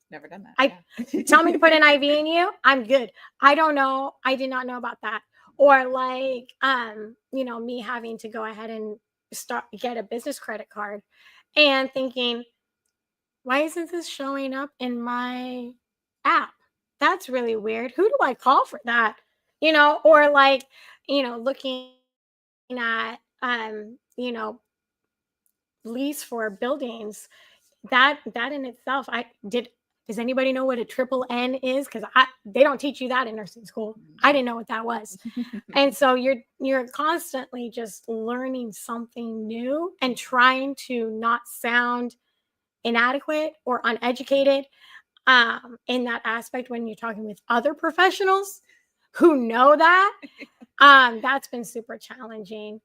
Never done that. Tell me to put an IV in you, I'm good. I don't know. I did not know about that. Or, like, me having to go ahead and get a business credit card and thinking, why isn't this showing up in my app? That's really weird. Who do I call for that? Or, like, looking at, lease for buildings, that in itself, does anybody know what a triple N is? Because they don't teach you that in nursing school. I didn't know what that was. And so you're constantly just learning something new and trying to not sound inadequate or uneducated. in that aspect when you're talking with other professionals who know that. That's been super challenging.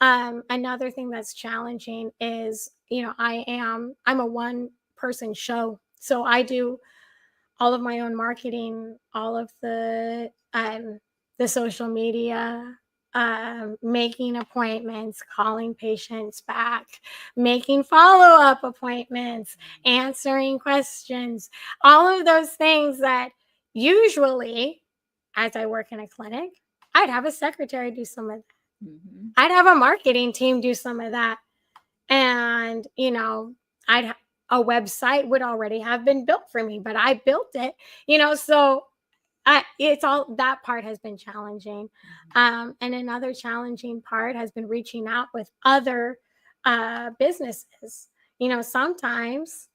Another thing that's challenging is, I'm a one person show. So I do all of my own marketing, all of the social media, making appointments, calling patients back, making follow-up appointments, answering questions, all of those things that usually, as I work in a clinic, I'd have a secretary do some of that. Mm-hmm. I'd have a marketing team do some of that. And, a website would already have been built for me, but I built it, so it's all that part has been challenging. And another challenging part has been reaching out with other businesses. Sometimes,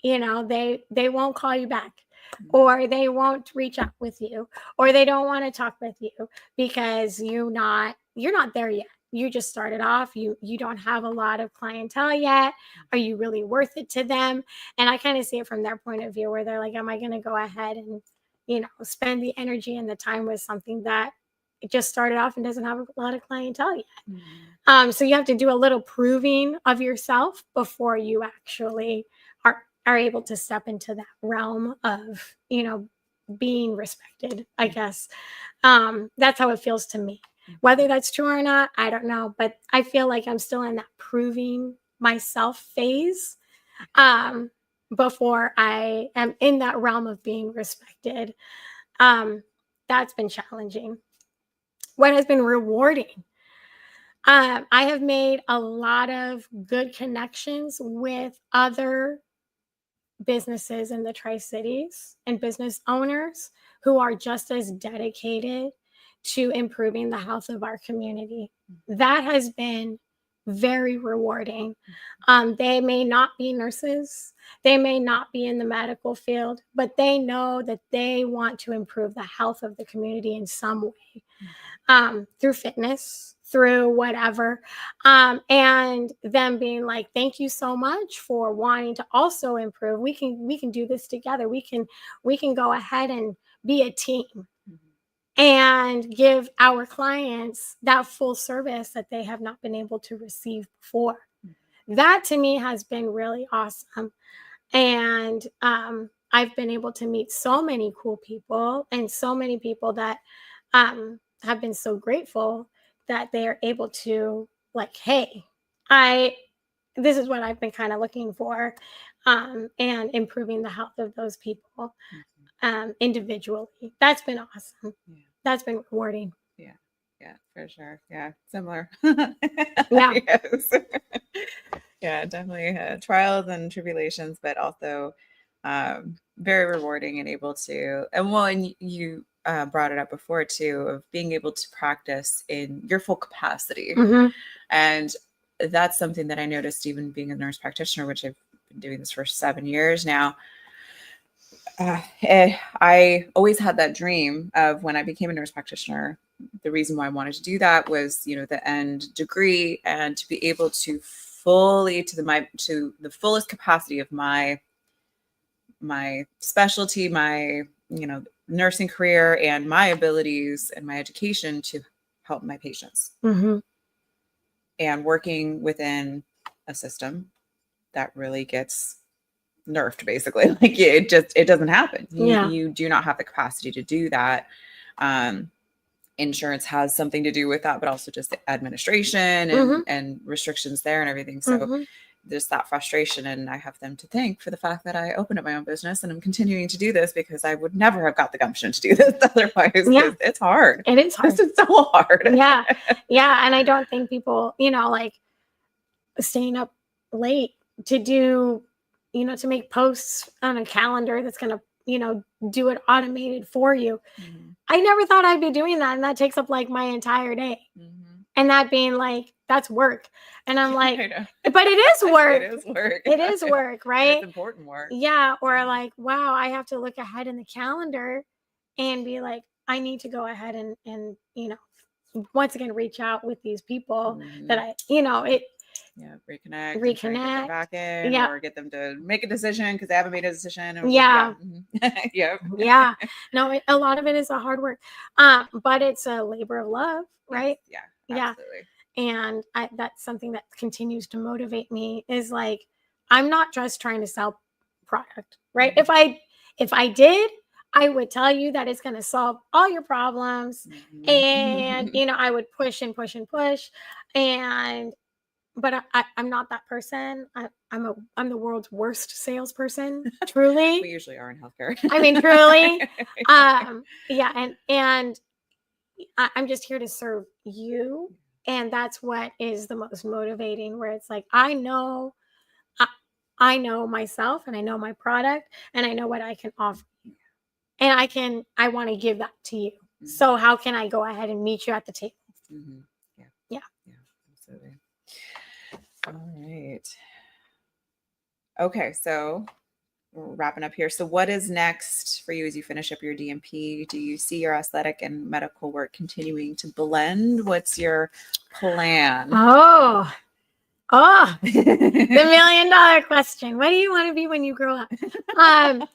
they won't call you back, or they won't reach out with you, or they don't want to talk with you because you're not there yet. You just started off, you don't have a lot of clientele yet. Are you really worth it to them? And I kind of see it from their point of view, where they're like, am I going to go ahead and spend the energy and the time with something that it just started off and doesn't have a lot of clientele yet? Mm-hmm. So you have to do a little proving of yourself before you actually are able to step into that realm of being respected, I guess. That's how it feels to me. Whether that's true or not, I don't know, but I feel like I'm still in that proving myself phase before I am in that realm of being respected. That's been challenging. What has been rewarding? I have made a lot of good connections with other businesses in the Tri-Cities and business owners who are just as dedicated to improving the health of our community. That has been very rewarding. They may not be nurses, they may not be in the medical field, but they know that they want to improve the health of the community in some way, through fitness, through whatever, and them being like, thank you so much for wanting to also improve. We can do this together. We can go ahead and be a team and give our clients that full service that they have not been able to receive before. That to me has been really awesome. And I've been able to meet so many cool people, and so many people that have been so grateful that they are able to, like, hey, this is what I've been kind of looking for, and improving the health of those people individually. That's been awesome. Yeah. That's been rewarding. Yeah, for sure. Yeah, similar. Yeah. Yes. Yeah, definitely trials and tribulations, but also very rewarding and able to, and you brought it up before too, of being able to practice in your full capacity. Mm-hmm. And that's something that I noticed even being a nurse practitioner, which I've been doing this for 7 years now. I always had that dream of, when I became a nurse practitioner, the reason why I wanted to do that was, the end degree, and to be able to fully to the fullest capacity of my specialty, my nursing career, and my abilities and my education to help my patients. Mm-hmm. And working within a system that really gets nerfed, basically. Like, it doesn't happen. You do not have the capacity to do that. Insurance has something to do with that, but also just the administration and restrictions there and everything. So there's that frustration, and I have them to thank for the fact that I opened up my own business and I'm continuing to do this, because I would never have got the gumption to do this otherwise. Yeah. It's hard. It is hard. This is so hard. Yeah. And I don't think people, like staying up late to do, to make posts on a calendar that's going to, do it automated for you. Mm-hmm. I never thought I'd be doing that. And that takes up like my entire day. Mm-hmm. And that being like, that's work. And I'm like, but it is work. It is work. It is work, right? It's important work. Yeah. Or like, wow, I have to look ahead in the calendar and be like, I need to go ahead and once again, reach out with these people that reconnect and try and get them back in, or get them to make a decision because they haven't made a decision. Yeah. No, a lot of it is a hard work, but it's a labor of love, right? Absolutely. And that's something that continues to motivate me, is like, I'm not just trying to sell product, right? If I did, I would tell you that it's going to solve all your problems, and I would push and push and push, but I'm not that person. I'm the world's worst salesperson, truly. We usually are in healthcare. I mean, truly. And I'm just here to serve you. And that's what is the most motivating, where it's like, I know myself, and I know my product, and I know what I can offer you. And I want to give that to you. So how can I go ahead and meet you at the table? Yeah. Absolutely. All right. Okay. So we're wrapping up here. So what is next for you as you finish up your DNP? Do you see your aesthetic and medical work continuing to blend? What's your plan? Oh, the $1 million question. What do you want to be when you grow up?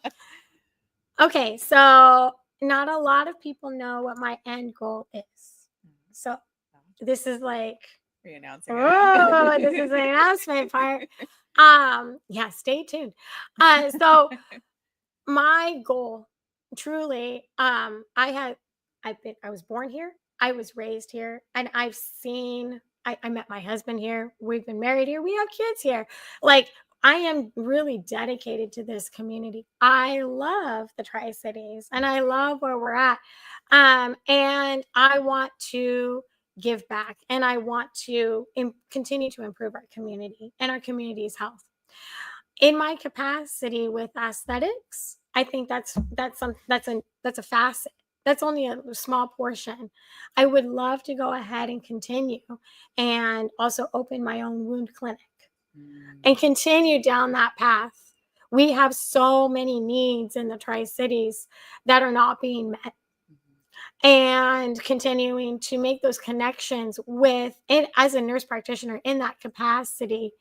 Okay, so not a lot of people know what my end goal is. So this is like pre-announcing. This is the announcement part. Stay tuned. So my goal, truly, I was born here, I was raised here, and I met my husband here. We've been married here. We have kids here. Like, I am really dedicated to this community. I love the Tri-Cities, and I love where we're at. And I want to give back, and I want to continue to improve our community and our community's health. In my capacity with aesthetics, I think that's a facet. That's only a small portion. I would love to go ahead and continue, and also open my own wound clinic and continue down that path. We have so many needs in the Tri-Cities that are not being met, and continuing to make those connections with, and as a nurse practitioner in that capacity,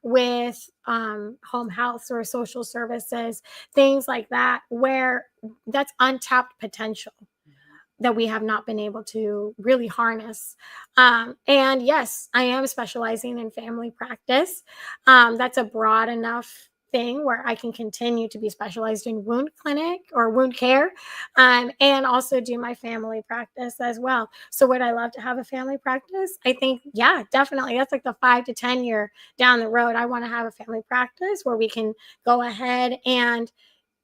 with home health or social services, things like that, where that's untapped potential that we have not been able to really harness. And yes, I am specializing in family practice. That's a broad enough thing where I can continue to be specialized in wound clinic or wound care, and also do my family practice as well. So would I love to have a family practice? I think, yeah, definitely. That's like the 5 to 10 year down the road. I want to have a family practice where we can go ahead and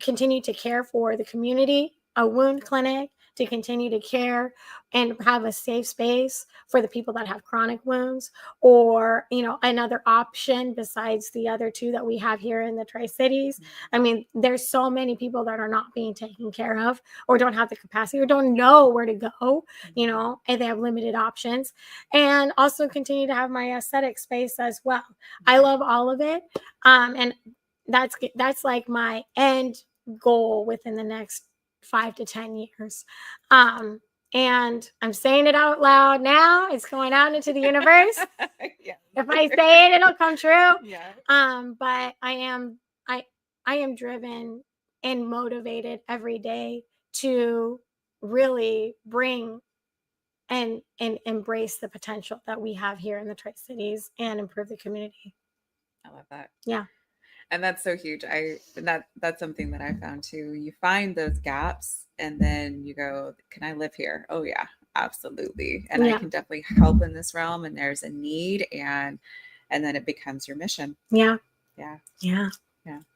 continue to care for the community, a wound clinic to continue to care and have a safe space for the people that have chronic wounds, or, another option besides the other two that we have here in the Tri-Cities. I mean, there's so many people that are not being taken care of, or don't have the capacity, or don't know where to go, and they have limited options. And also continue to have my aesthetic space as well. I love all of it. And that's like my end goal within the next 5 to 10 years. And I'm saying it out loud now. It's going out into the universe. If I say it, it'll come true. But I am driven and motivated every day to really bring and embrace the potential that we have here in the Tri-Cities and improve the community. I love that. Yeah. And that's so huge. That's something that I found too. You find those gaps, and then you go, can I live here? Oh yeah, absolutely. And I can definitely help in this realm, and there's a need, and then it becomes your mission. Yeah.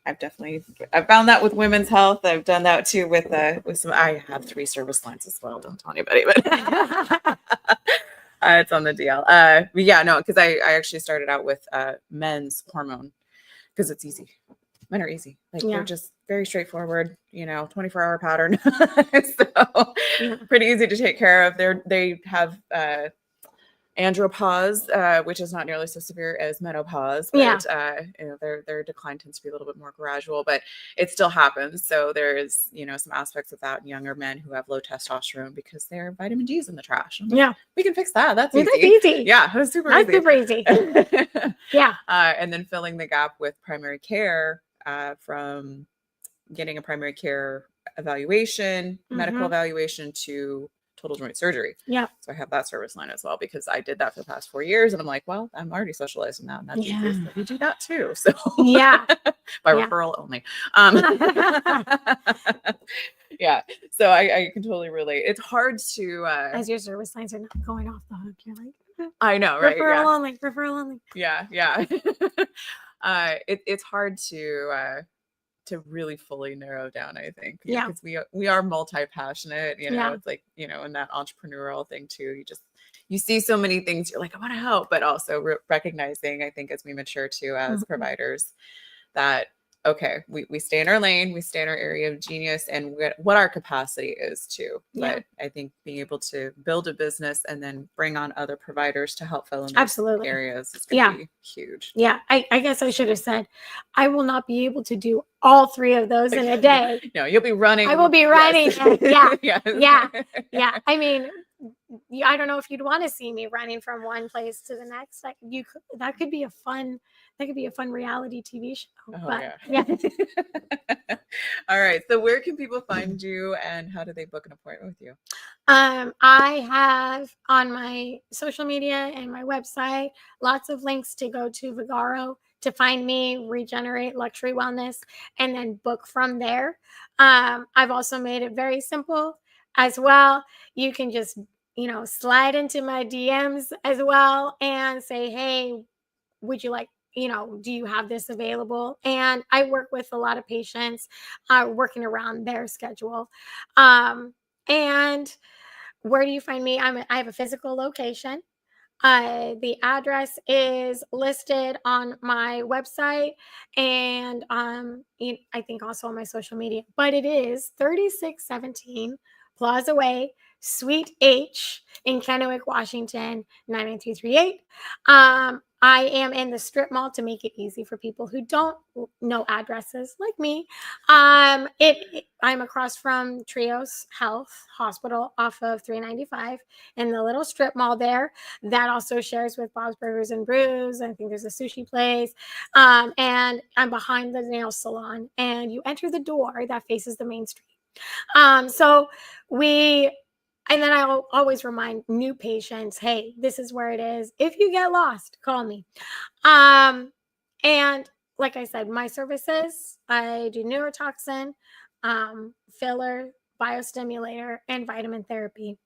I've found that with women's health. I've done that too with some, I have 3 service lines as well. Don't tell anybody, but it's on the DL. Because I actually started out with men's hormone, because it's easy. Men are easy. They're just very straightforward, 24-hour pattern. So pretty easy to take care of. They have andropause, which is not nearly so severe as menopause, but their decline tends to be a little bit more gradual, but it still happens. So there's some aspects of that in younger men who have low testosterone because their vitamin D is in the trash. We can fix that. That's easy. That's easy. Yeah, that's super easy. Super easy. Yeah. And then filling the gap with primary care, from getting a primary care evaluation, medical evaluation, to total joint surgery. Yeah. So I have that service line as well, because I did that for the past 4 years, and I'm like, well, I'm already specialized in that, and that's easy. So we do that too. So by referral only. Yeah. So I can totally relate. It's hard to as your service lines are not going off the hook. You're like, I know, right? Referral only. Yeah. It's hard to really fully narrow down, I think. Because we are multi-passionate, it's like, and that entrepreneurial thing too. You see so many things, you're like, I want to help, but also recognizing, I think, as we mature too, as providers, that, okay, we stay in our lane, we stay in our area of genius, and what our capacity is too. But I think being able to build a business and then bring on other providers to help fill in those areas is going to be huge. Yeah. I guess I should have said, I will not be able to do all 3 of those in a day. No, you'll be running. I will be running. Yes. Yeah. I mean, I don't know if you'd want to see me running from one place to the next. That could be a fun reality TV show. All right. So where can people find you, and how do they book an appointment with you? I have on my social media and my website lots of links to go to Vigaro to find me, Regenerate Luxury Wellness, and then book from there. I've also made it very simple as well. You can just, slide into my DMs as well and say, hey, would you like, do you have this available? And I work with a lot of patients working around their schedule. And where do you find me? I have a physical location. The address is listed on my website, and I think also on my social media, but it is 3617 Plaza Way, Suite H in Kennewick, Washington, 99238. I am in the strip mall to make it easy for people who don't know addresses like me. I'm across from Trios Health Hospital off of 395 in the little strip mall there. That also shares with Bob's Burgers and Brews. I think there's a sushi place. And I'm behind the nail salon, and you enter the door that faces the main street. And then I'll always remind new patients, hey, this is where it is. If you get lost, call me. And like I said, my services, I do neurotoxin, filler, biostimulator, and vitamin therapy.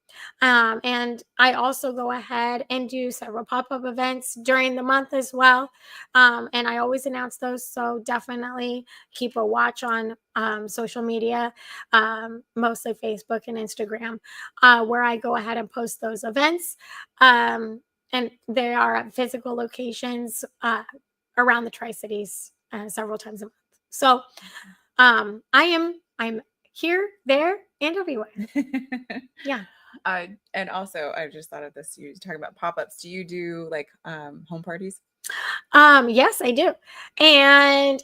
And I also go ahead and do several pop-up events during the month as well. And I always announce those. So definitely keep a watch on social media, mostly Facebook and Instagram, where I go ahead and post those events. And they are at physical locations around the Tri-Cities several times a month. So I'm here, there, and everywhere. Yeah. And also, I just thought of this. You talking about pop-ups. Do you do like home parties? Yes, I do. And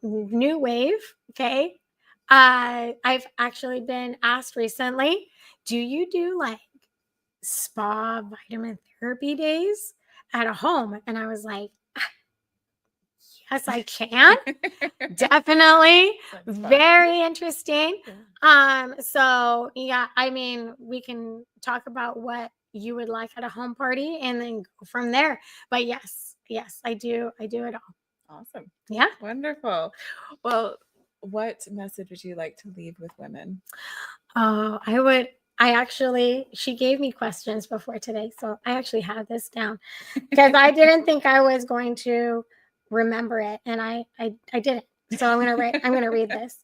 new wave. Okay. I've actually been asked recently, do you do like spa vitamin therapy days at a home? And I was like, yes, I can. Definitely. Very interesting. So yeah, I mean, we can talk about what you would like at a home party and then go from there. But yes, I do it all. Awesome. Yeah. Wonderful. Well, what message would you like to leave with women? Oh, she gave me questions before today. So I actually had this down because I didn't think I was going to remember it. And I didn't. So I'm going to read this.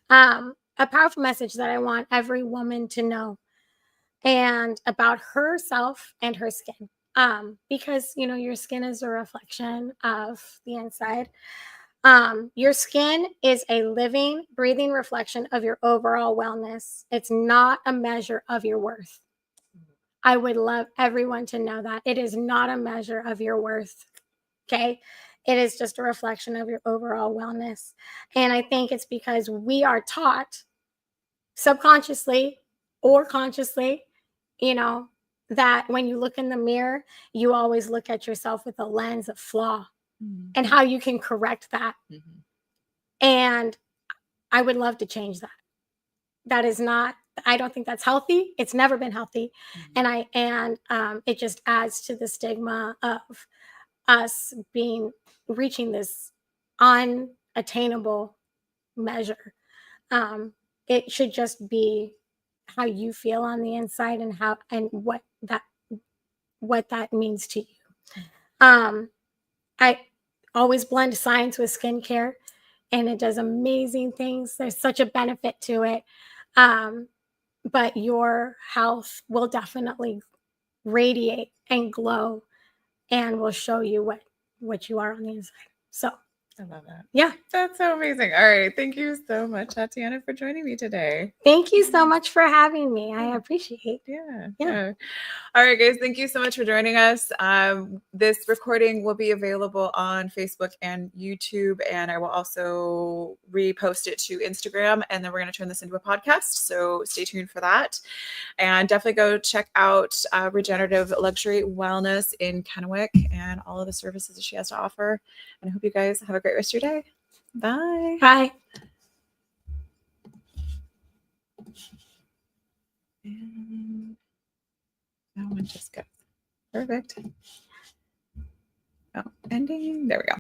A powerful message that I want every woman to know and about herself and her skin. Because, your skin is a reflection of the inside. Your skin is a living, breathing reflection of your overall wellness. It's not a measure of your worth. I would love everyone to know that it is not a measure of your worth. Okay. It is just a reflection of your overall wellness. And I think it's because we are taught subconsciously or consciously, you know, that when you look in the mirror, you always look at yourself with a lens of flaw and how you can correct that. And I would love to change that. That is not, I don't think that's healthy. It's never been healthy. And it just adds to the stigma of us reaching this unattainable measure. It should just be how you feel on the inside and what that means to you. I always blend science with skincare, and it does amazing things. There's such a benefit to it. But your health will definitely radiate and glow and will show you what you are on the inside. So I love that. Yeah. That's so amazing. All right. Thank you so much, Tatiana, for joining me today. Thank you so much for having me. I appreciate it. Yeah. All right, guys. Thank you so much for joining us. This recording will be available on Facebook and YouTube, and I will also repost it to Instagram, and then we're going to turn this into a podcast. So stay tuned for that. And definitely go check out Regenerative Luxury Wellness in Kennewick and all of the services that she has to offer. And I hope you guys have a great rest of your day. Bye. Bye. And that one just goes. Perfect. Oh, ending. There we go.